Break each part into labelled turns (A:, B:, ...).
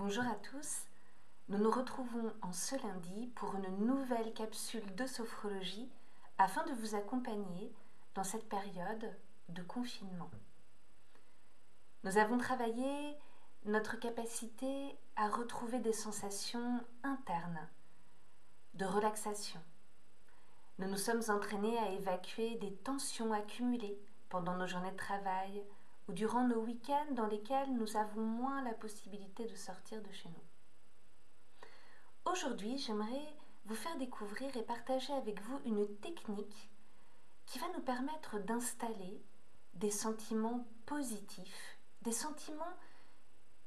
A: Bonjour à tous, nous nous retrouvons en ce lundi pour une nouvelle capsule de sophrologie afin de vous accompagner dans cette période de confinement. Nous avons travaillé notre capacité à retrouver des sensations internes de relaxation. Nous nous sommes entraînés à évacuer des tensions accumulées pendant nos journées de travail ou durant nos week-ends dans lesquels nous avons moins la possibilité de sortir de chez nous. Aujourd'hui, j'aimerais vous faire découvrir et partager avec vous une technique qui va nous permettre d'installer des sentiments positifs, des sentiments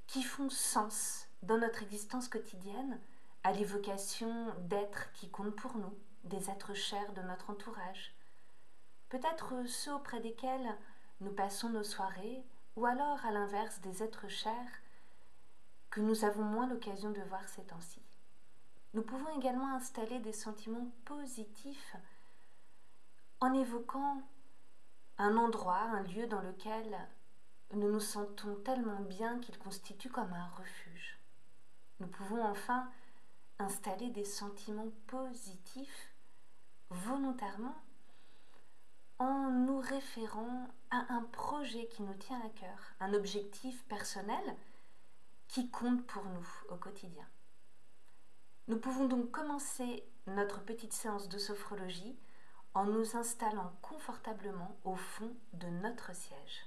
A: qui font sens dans notre existence quotidienne, à l'évocation d'êtres qui comptent pour nous, des êtres chers de notre entourage, peut-être ceux auprès desquels nous passons nos soirées, ou alors à l'inverse des êtres chers que nous avons moins l'occasion de voir ces temps-ci. Nous pouvons également installer des sentiments positifs en évoquant un endroit, un lieu dans lequel nous nous sentons tellement bien qu'il constitue comme un refuge. Nous pouvons enfin installer des sentiments positifs volontairement en nous référant à un projet qui nous tient à cœur, un objectif personnel qui compte pour nous au quotidien. Nous pouvons donc commencer notre petite séance de sophrologie en nous installant confortablement au fond de notre siège.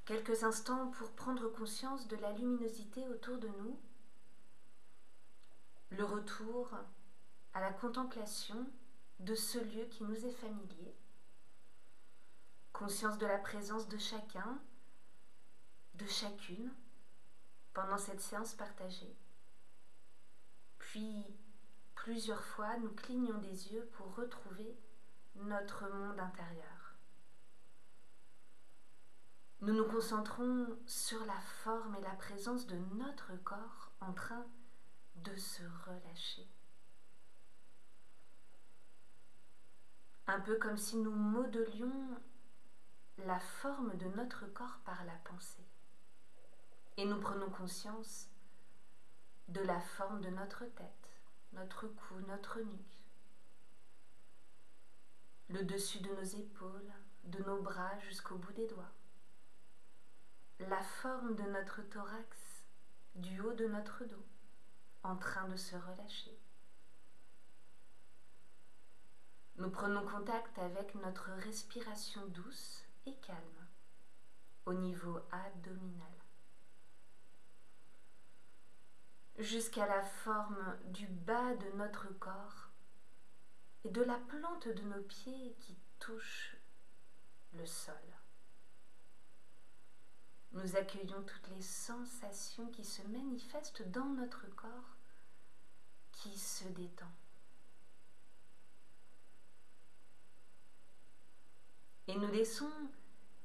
A: Quelques instants pour prendre conscience de la luminosité autour de nous, le retour à la contemplation de ce lieu qui nous est familier, conscience de la présence de chacun, de chacune, pendant cette séance partagée. Puis, plusieurs fois, nous clignons des yeux pour retrouver notre monde intérieur. Nous nous concentrons sur la forme et la présence de notre corps en train de se relâcher. Un peu comme si nous modelions la forme de notre corps par la pensée. Et nous prenons conscience de la forme de notre tête, notre cou, notre nuque, le dessus de nos épaules, de nos bras jusqu'au bout des doigts, la forme de notre thorax, du haut de notre dos, en train de se relâcher. Nous prenons contact avec notre respiration douce et calme au niveau abdominal, jusqu'à la forme du bas de notre corps et de la plante de nos pieds qui touche le sol. Nous accueillons toutes les sensations qui se manifestent dans notre corps, qui se détend. Et nous laissons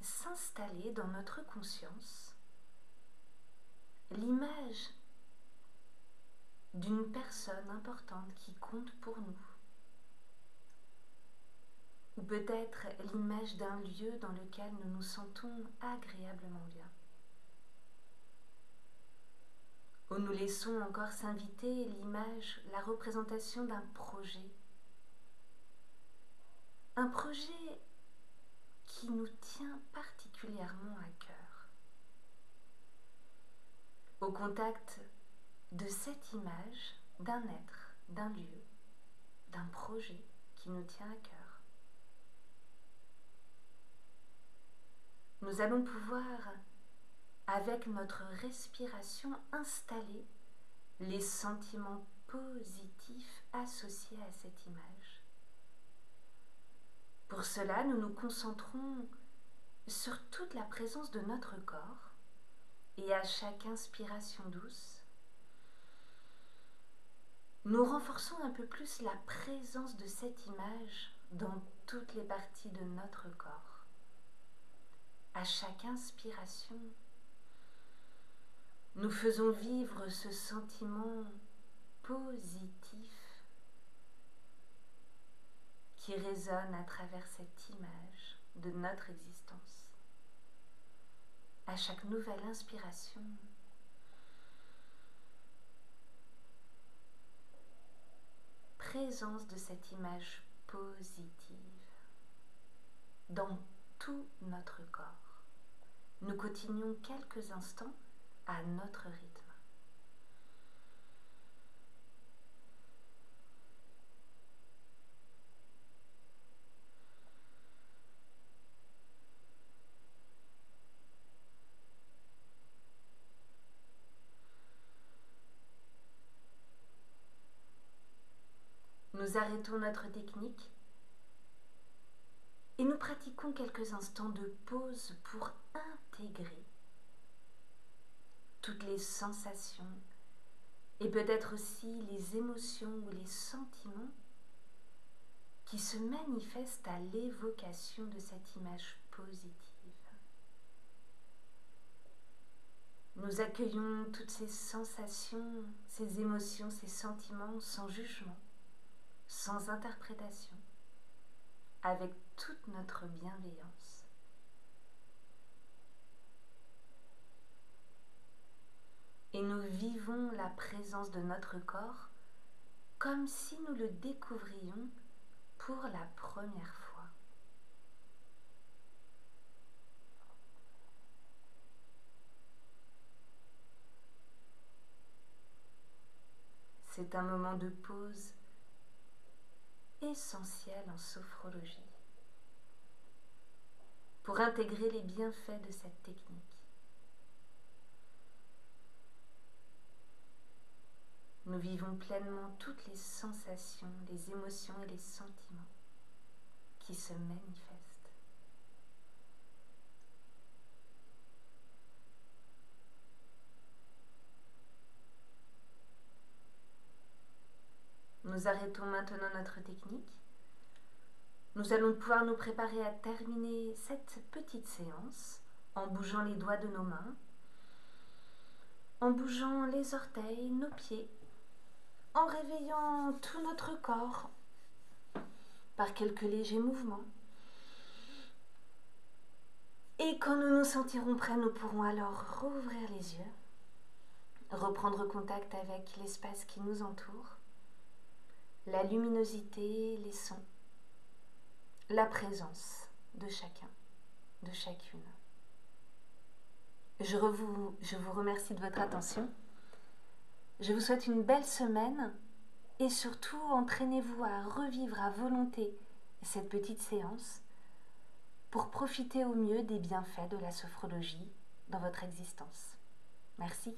A: s'installer dans notre conscience l'image d'une personne importante qui compte pour nous. Ou peut-être l'image d'un lieu dans lequel nous nous sentons agréablement bien. Où nous laissons encore s'inviter l'image, la représentation d'un projet. Un projet qui nous tient particulièrement à cœur. Au contact de cette image d'un être, d'un lieu, d'un projet qui nous tient à cœur. Nous allons pouvoir, avec notre respiration, installer les sentiments positifs associés à cette image. Pour cela, nous nous concentrons sur toute la présence de notre corps et à chaque inspiration douce, nous renforçons un peu plus la présence de cette image dans toutes les parties de notre corps. À chaque inspiration, nous faisons vivre ce sentiment positif qui résonne à travers cette image de notre existence. À chaque nouvelle inspiration, présence de cette image positive dans tout notre corps. Nous continuons quelques instants à notre rythme. Nous arrêtons notre technique et nous pratiquons quelques instants de pause pour intégrer toutes les sensations et peut-être aussi les émotions ou les sentiments qui se manifestent à l'évocation de cette image positive. Nous accueillons toutes ces sensations, ces émotions, ces sentiments sans jugement, sans interprétation, avec toute notre bienveillance. Et nous vivons la présence de notre corps comme si nous le découvrions pour la première fois. C'est un moment de pause essentiel en sophrologie pour intégrer les bienfaits de cette technique. Nous vivons pleinement toutes les sensations, les émotions et les sentiments qui se manifestent. Nous arrêtons maintenant notre technique. Nous allons pouvoir nous préparer à terminer cette petite séance en bougeant les doigts de nos mains, en bougeant les orteils, nos pieds, en réveillant tout notre corps par quelques légers mouvements. Et quand nous nous sentirons prêts, nous pourrons alors rouvrir les yeux, reprendre contact avec l'espace qui nous entoure, la luminosité, les sons, la présence de chacun, de chacune. Je vous remercie de votre attention. Je vous souhaite une belle semaine et surtout entraînez-vous à revivre à volonté cette petite séance pour profiter au mieux des bienfaits de la sophrologie dans votre existence. Merci.